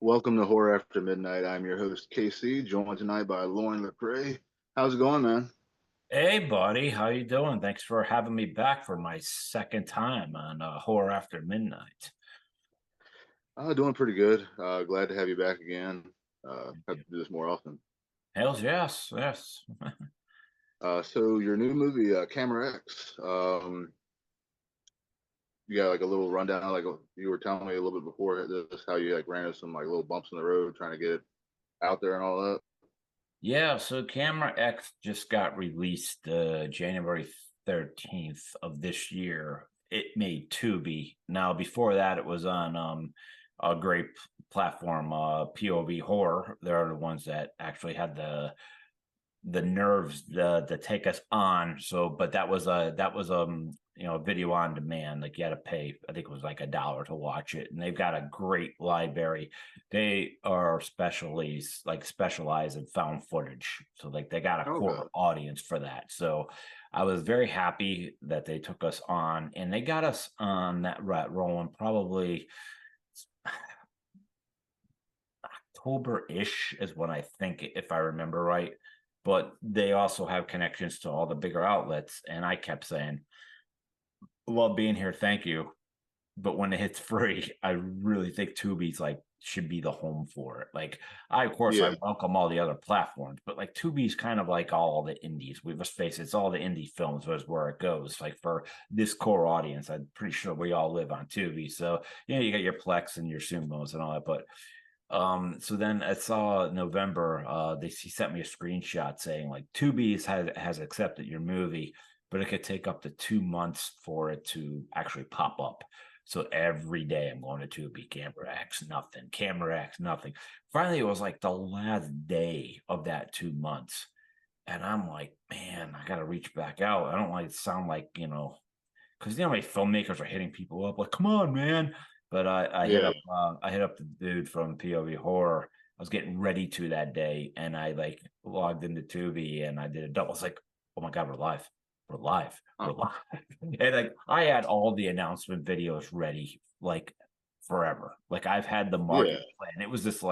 Welcome to Horror After Midnight. I'm your host, KC, joined tonight by Loren Lepre. How's it going, man? Hey, buddy, how you doing? Thanks for having me back for my second time on Horror After Midnight. Doing pretty good. Glad to have you back again. Thank Have you. to do this more often. Hells yes, yes. So your new movie, Camera X, you got like a little rundown, like you were telling me a little bit before this, how you like ran into some like little bumps in the road trying to get it out there and all that. Yeah, so Camera X just got released January 13th of this year. It made Tubi. Now, before that, it was on a great platform, POV Horror. They're the ones that actually had the nerves to take us on. So, but that was video on demand. Like you had to pay, I think it was like $1 to watch it. And they've got a great library. They are specialized in found footage. So like they got a Okay. core audience for that. So I was very happy that they took us on, and they got us on that rat rolling probably October-ish is when I think, if I remember right. But they also have connections to all the bigger outlets. And I kept saying, love being here, thank you. But when it hits free, I really think Tubi's like should be the home for it. Like of course I Yeah. welcome all the other platforms, but like Tubi's kind of like all the indies. We must face it, it's all the indie films is where it goes. Like for this core audience, I'm pretty sure we all live on Tubi. So you got your Plex and your Sumos and all that, but so then I saw November, he sent me a screenshot saying like Tubi has accepted your movie, but it could take up to 2 months for it to actually pop up. So every day I'm going to Tubi, Camera X, nothing, Camera X, nothing. Finally, it was like the last day of that 2 months. And I'm like, man, I gotta reach back out. I don't like to sound like, because my filmmakers are hitting people up like, come on, man. But Yeah. I hit up the dude from POV Horror. I was getting ready to that day, and I like logged into Tubi and I did a double. I was like, oh my god, we're live, we're live, we're Huh. live. And like I had all the announcement videos ready, like forever. Like I've had the Yeah. marketing plan. It was just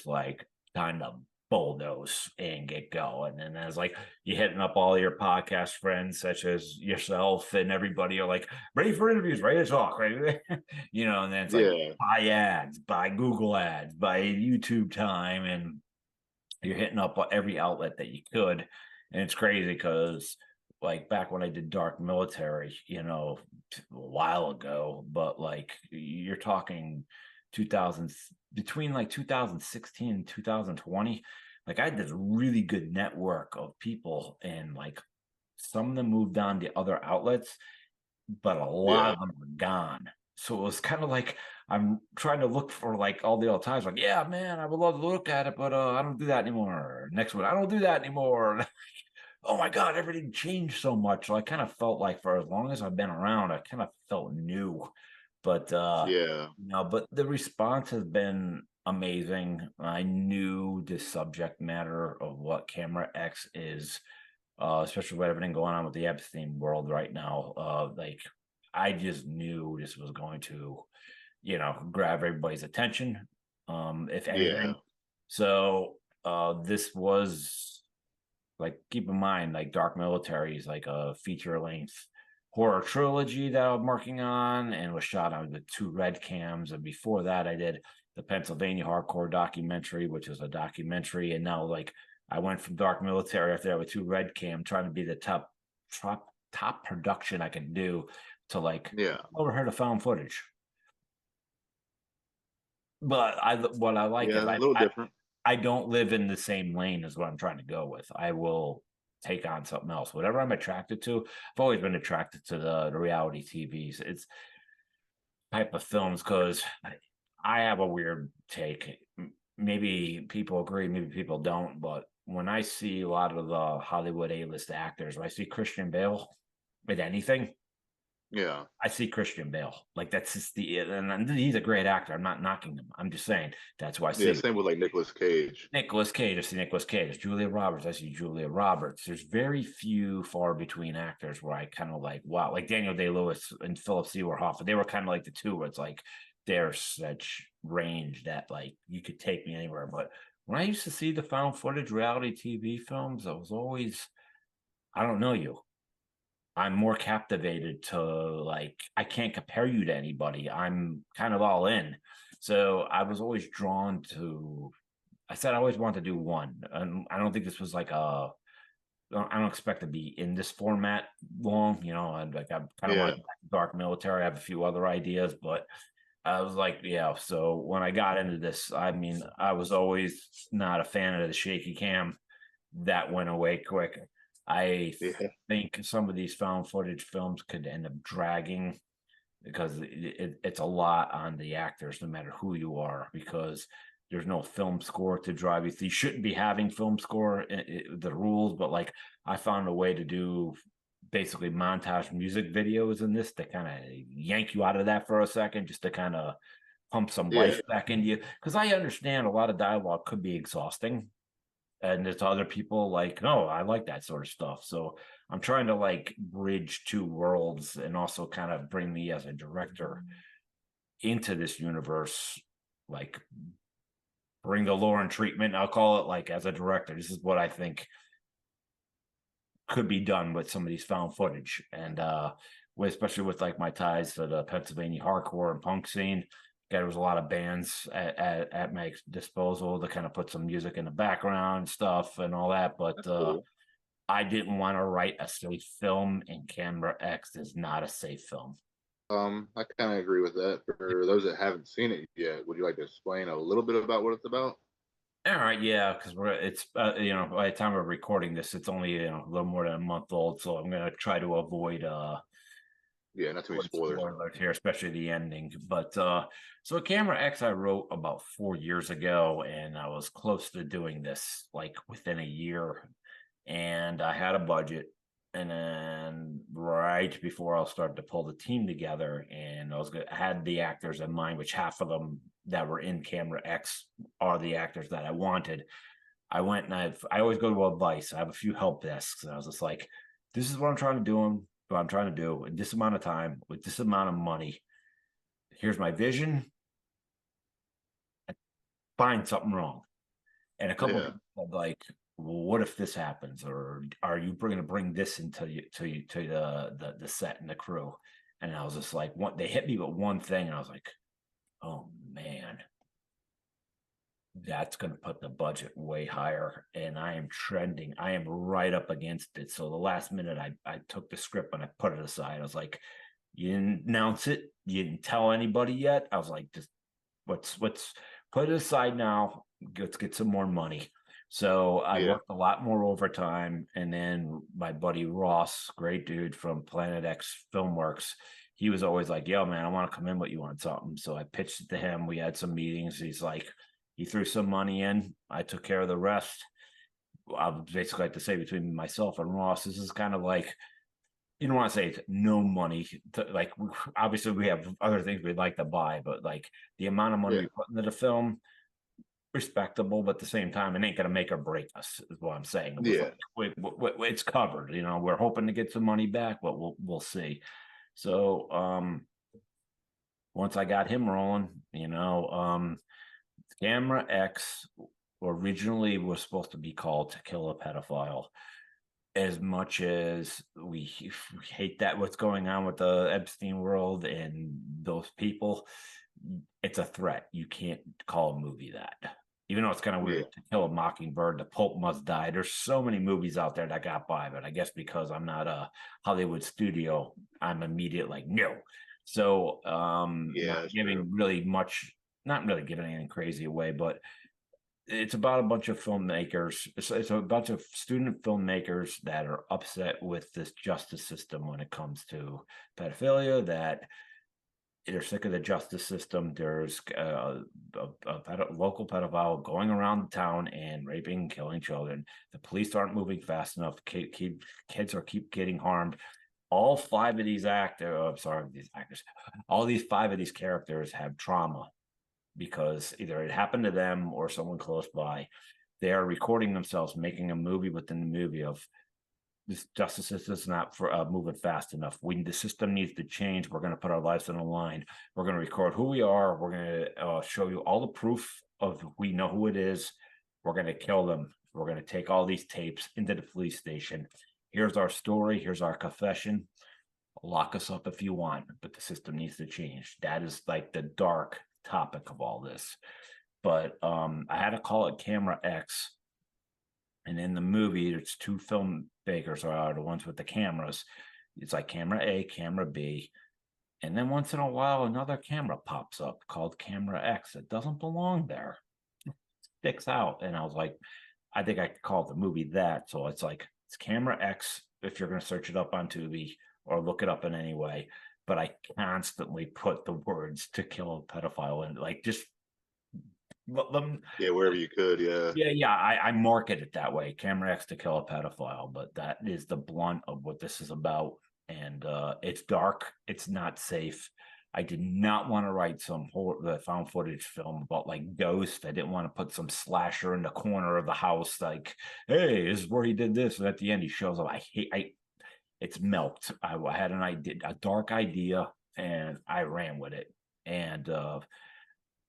like kind of bulldoze and get going. And then it's like you hitting up all your podcast friends, such as yourself and everybody are like, ready for interviews, ready to talk, right? And then it's like Yeah. buy ads, buy Google ads, buy YouTube time, and you're hitting up every outlet that you could. And it's crazy because like back when I did dark military, a while ago, but like you're talking 2000 between like 2016 and 2020, like I had this really good network of people, and like some of them moved on to other outlets, but a lot Yeah. of them were gone. So it was kind of like I'm trying to look for like all the old times, like, yeah, man, I would love to look at it, but I don't do that anymore. Next one, I don't do that anymore. Oh my God, everything changed so much. So I kind of felt like for as long as I've been around, I kind of felt new. But Yeah. but the response has been amazing. I knew the subject matter of what Camera X is, especially with everything going on with the Epstein world right now. Like I just knew this was going to, grab everybody's attention, if Yeah. anything. So this was like, keep in mind, like Dark Military is like a feature length horror trilogy that I'm working on and was shot on the two red cams. And before that, I did the Pennsylvania Hardcore documentary, which is a documentary. And now, like, I went from Dark Military after that with two red cam, trying to be the top production I can do, to like Yeah. overheard the found footage. But what I like Yeah. is A little different. I don't live in the same lane as what I'm trying to go with. I will take on something else. Whatever I'm attracted to, I've always been attracted to the reality TVs. It's type of films because I have a weird take. Maybe people agree, maybe people don't. But when I see a lot of the Hollywood A-list actors, when I see Christian Bale with anything, Yeah. I see Christian Bale. Like that's just and he's a great actor. I'm not knocking him. I'm just saying that's why I Yeah. see Same with like Nicolas Cage. Nicolas Cage. I see Nicolas Cage. Julia Roberts. I see Julia Roberts. There's very few far between actors where I kind of like, wow, like Daniel Day Lewis and Philip Seymour Hoffman. They were kind of like the two where it's like they're such range that like you could take me anywhere. But when I used to see the found footage reality TV films, I was always, I don't know you. I'm more captivated to like I can't compare you to anybody. I'm kind of all in. So I was always drawn to I said I always wanted to do one. And I don't think this was like a I don't expect to be in this format long, you know, and like I kind of want Yeah. to dark military. I have a few other ideas, but I was like, yeah. So when I got into this, I mean, I was always not a fan of the shaky cam. That went away quick. I Yeah. think some of these found footage films could end up dragging because it's a lot on the actors, no matter who you are, because there's no film score to drive you. You shouldn't be having film score, the rules, but like I found a way to do basically montage music videos in this to kind of yank you out of that for a second, just to kind of pump some Yeah. life back into you. Because I understand a lot of dialogue could be exhausting and there's other people like, no, I like that sort of stuff. So I'm trying to like bridge two worlds and also kind of bring me as a director into this universe, like bring the Loren treatment. I'll call it like as a director. This is what I think could be done with some of these found footage. And especially with like my ties to the Pennsylvania hardcore and punk scene. There was a lot of bands at my disposal to kind of put some music in the background stuff and all that. But Cool. I didn't want to write a safe film, and Camera X is not a safe film. I kind of agree with that. For those that haven't seen it yet, would you like to explain a little bit about what it's about? All right, yeah, because it's you know, by the time we're recording this, it's only, you know, a little more than a month old, so I'm gonna try to avoid Yeah, not too many avoid spoilers. spoilers here, especially the ending. But so Camera X I wrote about 4 years ago, and I was close to doing this like within a year, and I had a budget. And then right before I'll start to pull the team together, and I had the actors in mind, which half of them that were in Camera X are the actors that I wanted. I went and I always go to advice. I have a few help desks, and I was just like, "This is what I'm trying to do. What I'm trying to do in this amount of time with this amount of money. Here's my vision. Find something wrong." And a couple of Yeah. people like, well, "What if this happens? Or are you going to bring this into the set and the crew?" And I was just like, "What?" They hit me with one thing, and I was like, "Oh man." That's going to put the budget way higher, and I am trending. I am right up against it. So the last minute, I took the script and I put it aside. I was like, "You didn't announce it. You didn't tell anybody yet." I was like, "Just let's put it aside now. Let's get some more money." So I Yeah. worked a lot more overtime, and then my buddy Ross, great dude from Planet X Filmworks, he was always like, "Yo, man, I want to come in, but you want something?" So I pitched it to him. We had some meetings. He's like, he threw some money in. I took care of the rest. I would basically like to say between myself and Ross, this is kind of like, you don't want to say it's no money. Like, obviously, we have other things we'd like to buy, but like the amount of money Yeah. we put into the film, respectable, but at the same time, it ain't gonna make or break us. Is what I'm saying. It was Yeah. like it's covered. You know, we're hoping to get some money back, but we'll see. So once I got him rolling, you know, Camera X originally was supposed to be called To Kill a Pedophile. As much as we hate that what's going on with the Epstein world and those people, it's a threat. You can't call a movie that. Even though it's kind of Yeah. weird. To Kill a Mockingbird, The Pope Must Die. There's so many movies out there that got by, but I guess because I'm not a Hollywood studio, I'm immediate like no. So not Yeah, that's true. giving really much, not really giving anything crazy away, but it's about a bunch of filmmakers. It's a bunch of student filmmakers that are upset with this justice system when it comes to pedophilia, that they're sick of the justice system. There's a local pedophile going around the town and raping and killing children. The police aren't moving fast enough. Kids are keep getting harmed. All five of these actors, all these five of these characters have trauma because either it happened to them or someone close by. They are recording themselves making a movie within the movie of this justice system's not for moving fast enough. The system needs to change. We're going to put our lives on the line. We're going to record who we are. We're going to show you all the proof of we know who it is. We're going to kill them. We're going to take all these tapes into the police station. Here's our story. Here's our confession. Lock us up if you want, but the system needs to change. That is like the dark topic of all this. But I had to call it Camera X. And in the movie, there's two filmmakers are the ones with the cameras. It's like camera A, camera B. And then once in a while, another camera pops up called Camera X. It doesn't belong there. It sticks out. And I was like, I think I could call the movie that. So it's like, it's Camera X if you're going to search it up on Tubi or look it up in any way. But I constantly put the words "to kill a pedophile" in, like, just Yeah, wherever you could. Yeah. yeah. I market it that way, Camera X to kill a pedophile, but that is the blunt of what this is about. And it's dark. It's not safe. I did not want to write some found footage film about like ghosts. I didn't want to put some slasher in the corner of the house, like, hey, this is where he did this. And at the end, he shows up. It's milked. I had an idea, a dark idea, and I ran with it. And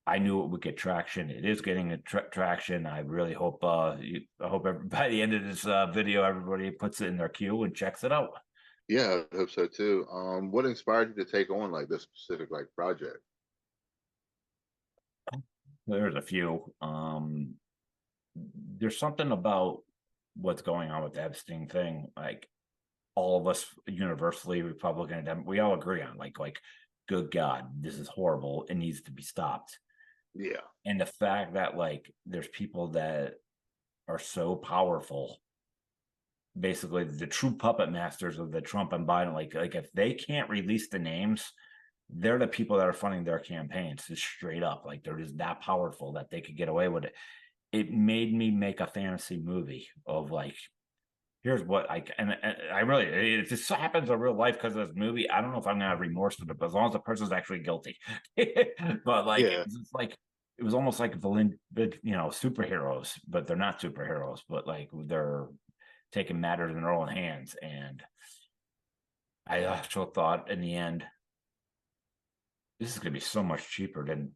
I knew it would get traction. It is getting a traction. I really hope by the end of this video, everybody puts it in their queue and checks it out. Yeah, I hope so too. What inspired you to take on like this specific like project? There's a few. There's something about what's going on with the Epstein thing. Like, all of us universally, Republican and Democrat, we all agree on like, good God, this is horrible. It needs to be stopped. Yeah. And the fact that like there's people that are so powerful, basically the true puppet masters of the Trump and Biden, like if they can't release the names, they're the people that are funding their campaigns. Just straight up, like they're just that powerful that they could get away with it. It made me make a fantasy movie of like, here's what and I really, it just happens in real life because of this movie. I don't know if I'm gonna have remorse for it, but as long as the person's actually guilty. But like, Yeah. it's like, it was almost like superheroes, but they're not superheroes, but like they're taking matters in their own hands. And I also thought in the end, this is gonna be so much cheaper than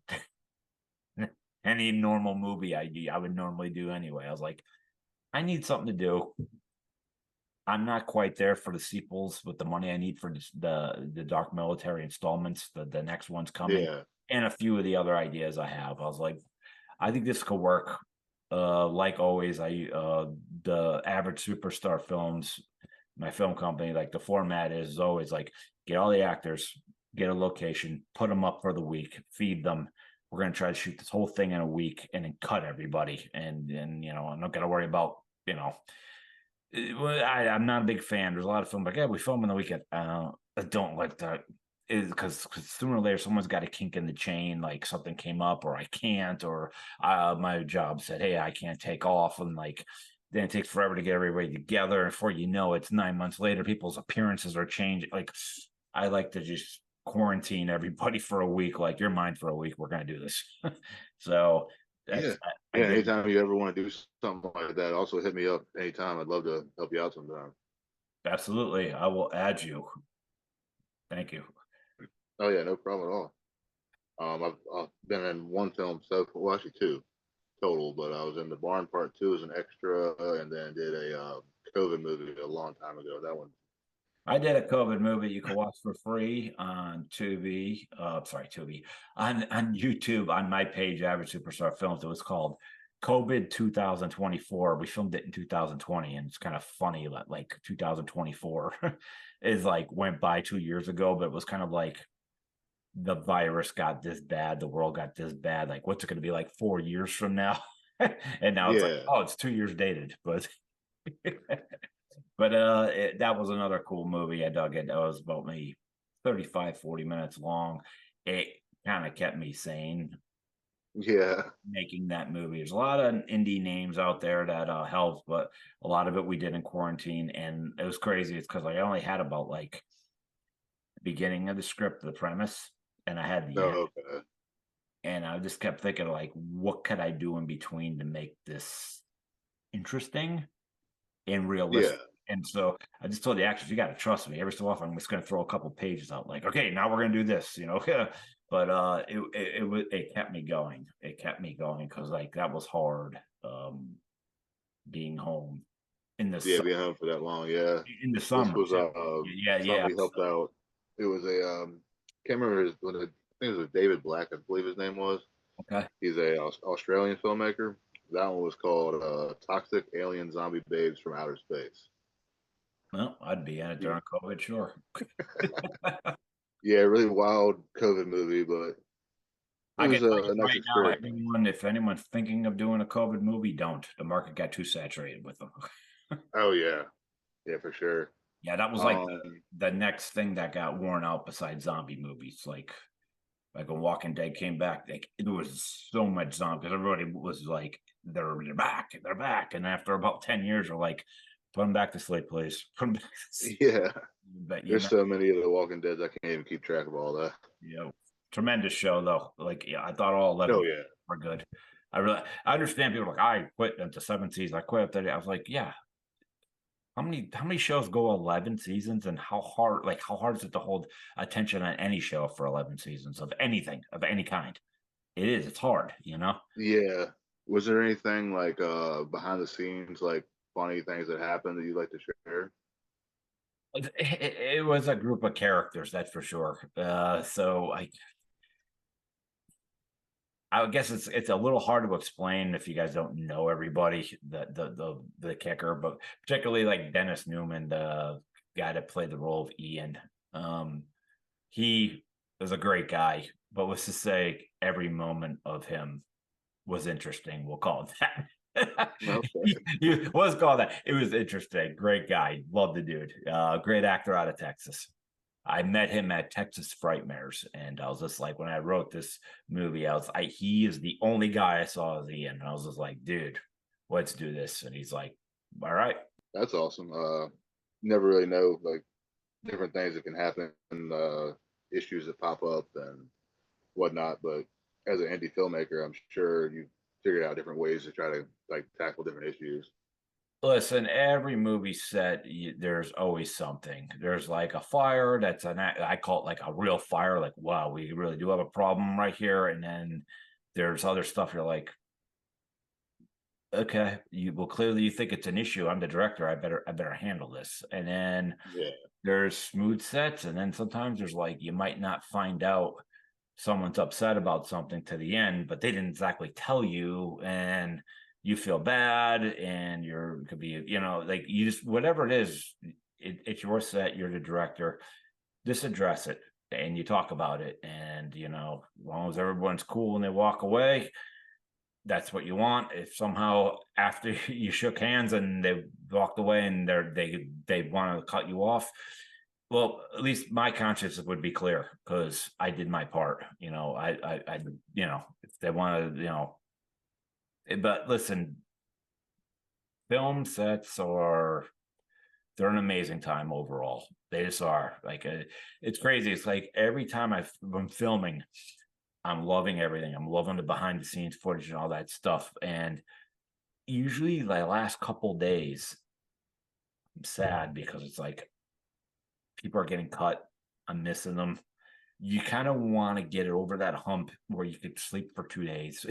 any normal movie I would normally do anyway. I was like, I need something to do. I'm not quite there for the sequels with the money I need for the Dark Military installments. The next one's coming, Yeah. and a few of the other ideas I have. I was like, I think this could work. Like always, the Average Superstar Films, my film company, like the format is always like, get all the actors, get a location, put them up for the week, feed them. We're gonna try to shoot this whole thing in a week and then cut everybody. And I'm not gonna worry about I'm not a big fan. There's a lot of films like, yeah, we film in the weekend. I don't like that. Is because sooner or later someone's got a kink in the chain, like something came up, or I can't, or my job said, hey, I can't take off, and like then it takes forever to get everybody together. And before you know, it's 9 months later, people's appearances are changing. Like, I like to just quarantine everybody for a week. Like, you're mine for a week. We're gonna do this. So Yeah. that's Yeah. Anytime you ever want to do something like that, also hit me up anytime. I'd love to help you out sometime. absolutely. I will add you. Thank you. Oh yeah, no problem at all. I've been in one film so well, actually two total, but I was in The Barn Part 2 as an extra, and then did a COVID movie a long time ago. That one. I did a COVID movie you can watch for free on Tubi. Tubi on YouTube on my page, Average Superstar Films. It was called COVID 2024. We filmed it in 2020, and it's kind of funny that like 2024 is like went by 2 years ago, but it was kind of like the virus got this bad, the world got this bad. Like, what's it going to be like 4 years from now? And now it's like, Yeah. oh, it's 2 years dated, but. But that was another cool movie. I dug it. It was about maybe 35-40 minutes long. It kind of kept me sane Yeah. making that movie. There's a lot of indie names out there that helped, but a lot of it we did in quarantine. And it was crazy. It's because I only had about like the beginning of the script, the premise, and I had the end. Oh, okay. And I just kept thinking, like, what could I do in between to make this interesting and realistic? Yeah. And so I just told the actors, you got to trust me. Every so often, I'm just going to throw a couple pages out, like, okay, now we're going to do this, But it kept me going. It kept me going because like that was hard. Being home in the Yeah, being home for that long. Yeah, this summer was too. Yeah, yeah. something he helped out. It was a can't remember I think it was David Black, I believe his name was. Okay. He's a Australian filmmaker. That one was called Toxic Alien Zombie Babes from Outer Space. Well, I'd be in it Yeah, during COVID, sure. yeah, really wild COVID movie, but it I can was tell a you nice right now, experience. if anyone's thinking of doing a COVID movie, don't. The market got too saturated with them. Oh yeah, yeah, for sure. Yeah, that was like Um, the next thing that got worn out besides zombie movies. Like when Walking Dead came back, like there was so much zombie because everybody was like, they're back, they're back. And after about 10 years, they're like, put them back to sleep, please. Put them back to sleep. yeah, But there's so many of the Walking Dead I can't even keep track of all that. tremendous show though. Like, yeah, I thought all 11 Oh yeah, were good. I understand people are like, I quit at the 7th season. I quit after that. I was like, yeah, how many shows go 11 seasons, and how hard is it to hold attention on any show for 11 seasons of anything of any kind? It's hard. yeah. Was there anything like behind the scenes, like funny things that happened that you'd like to share? It was a group of characters, that's for sure. So I guess it's a little hard to explain if you guys don't know everybody, the kicker, but particularly like Dennis Newman, the guy that played the role of Ian. Um, he was a great guy, but let's just say every moment of him was interesting. We'll call it that. Okay. He was called that. It was interesting. Great guy. Love the dude. Great actor out of Texas. I met him at Texas Frightmares, and I was just like, when I wrote this movie, he is the only guy I saw as Ian. And I was just like, dude, let's do this. And he's like, all right. That's awesome. Never really know like different things that can happen, issues that pop up and whatnot. But as an indie filmmaker, I'm sure you figured out different ways to try to like tackle different issues. Listen, every movie set, there's always something. There's like a fire I call it like a real fire. Like, wow, we really do have a problem right here. And then there's other stuff you're like, okay, clearly you think it's an issue. I'm the director. I better handle this. And then Yeah, there's smooth sets, and then sometimes there's like you might not find out someone's upset about something to the end, but they didn't exactly tell you, and you feel bad, and could be, like you just whatever it is, it's your set, you're the director, just address it and you talk about it, and as long as everyone's cool and they walk away, that's what you want. If somehow after you shook hands and they walked away and they want to cut you off, well, at least my conscience would be clear because I did my part. If they want to, but listen, film sets they're an amazing time overall. They just are. Like it's crazy. It's like every time I'm filming, I'm loving everything. I'm loving the behind the scenes footage and all that stuff. And usually the last couple days, I'm sad because it's like people are getting cut. I'm missing them. You kind of want to get it over that hump where you could sleep for 2 days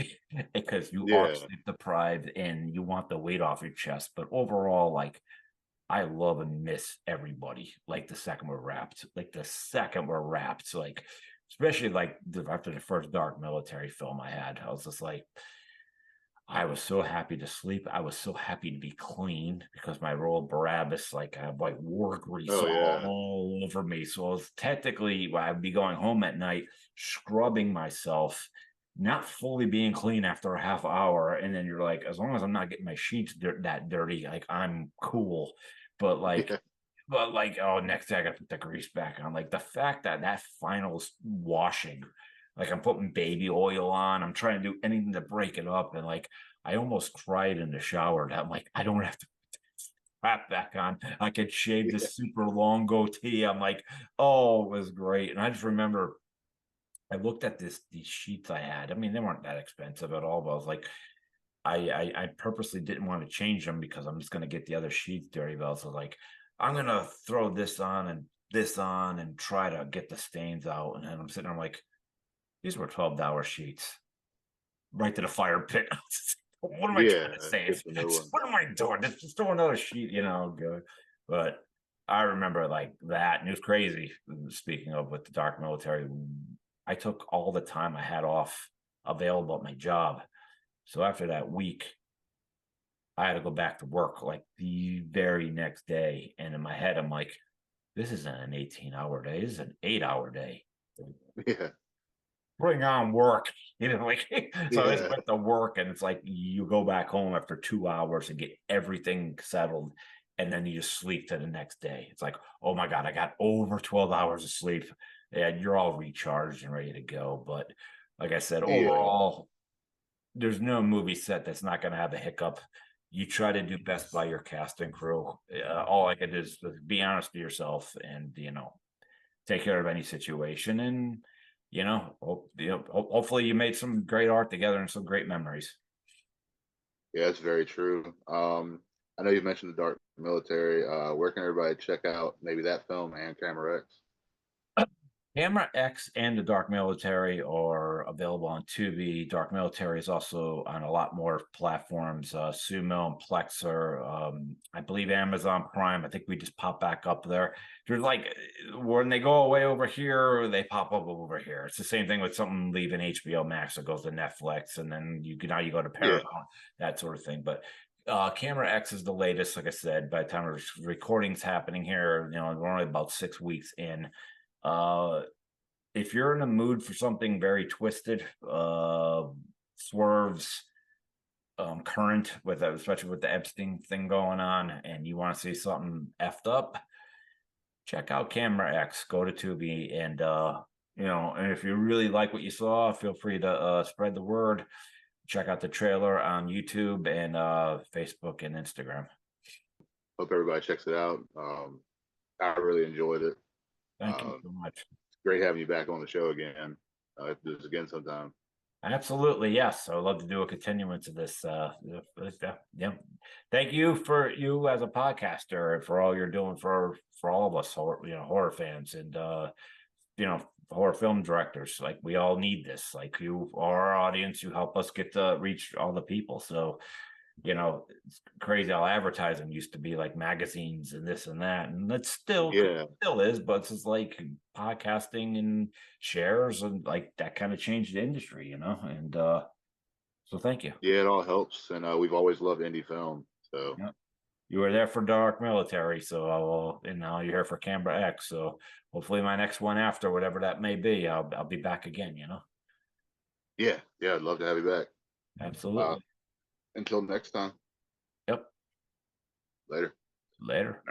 because you are yeah, sleep deprived and you want the weight off your chest. But overall, like I love and miss everybody. Like the second we're wrapped, like especially like after the first Dark Military film I had, I was just like, I was so happy to sleep. I was so happy to be clean because my role Barabbas, like I have like war grease oh yeah, all over me. So I was technically, I'd be going home at night, scrubbing myself, not fully being clean after a half hour. And then you're like, as long as I'm not getting my sheets that dirty, like I'm cool. But like, yeah, oh, next day I got to put the grease back on. Like the fact that final washing, like I'm putting baby oil on, I'm trying to do anything to break it up, and like I almost cried in the shower. That I'm like, I don't have to crap back on. I could shave yeah, this super long goatee. I'm like, oh, it was great. And I just remember I looked at these sheets I had. I mean, they weren't that expensive at all, but I was like, I purposely didn't want to change them because I'm just going to get the other sheets dirty. But I was like, I'm gonna throw this on and try to get the stains out. And then I'm sitting there, I'm like, these were $12 sheets right to the fire pit. What am I Yeah, trying to say? get the new one. What am I doing? Just throw another sheet, go. But I remember like that, and it was crazy. Speaking of with the dark military, I took all the time I had off available at my job. So after that week, I had to go back to work like the very next day. And in my head, I'm like, this isn't an 18-hour day. This is an 8-hour day. Yeah, Bring on work. Like, so I just yeah, went to work, and it's like you go back home after 2 hours and get everything settled. And then you just sleep to the next day. It's like, oh my God, I got over 12 hours of sleep. And you're all recharged and ready to go. But like I said, yeah, overall, there's no movie set that's not going to have a hiccup. You try to do best by your cast and crew. All I can do is be honest to yourself, and take care of any situation. And hopefully you made some great art together and some great memories. yeah. That's very true. I know you mentioned the Dark Military. Where can everybody check out maybe that film and Camera X? Camera X and the Dark Military are available on Tubi. Dark Military is also on a lot more platforms, Sumo and Plexer. I believe Amazon Prime. I think we just pop back up there. There's like when they go away over here, they pop up over here. It's the same thing with something leaving HBO Max. It goes to Netflix, and then now you go to Yeah, Paramount, that sort of thing. But Camera X is the latest. Like I said, by the time recording's happening here, we're only about 6 weeks in. uh if you're in a mood for something very twisted, swerves, current with especially with the Epstein thing going on, and you want to see something effed up, check out Camera X. Go to Tubi, and and if you really like what you saw, feel free to spread the word. Check out the trailer on YouTube and Facebook and Instagram. hope everybody checks it out. I really enjoyed it. Thank you Um, so much. Great having you back on the show again. Do this again sometime. Absolutely, yes. I would love to do a continuance of this. Yeah. Thank you for you as a podcaster and for all you're doing for all of us, horror fans, and horror film directors. Like, we all need this. Like, you are our audience. You help us get to reach all the people. So it's crazy how advertising used to be like magazines and this and that, and that Yeah, still is, but it's just like podcasting and shares, and like that kind of changed the industry, and so thank you. yeah, it all helps, and we've always loved indie film. So Yeah. You were there for Dark Military, so and now you're here for Canberra X, so hopefully my next one after whatever that may be, I'll be back again. yeah, yeah, I'd love to have you back. Uh, Absolutely. until next time, Yep. later. Later.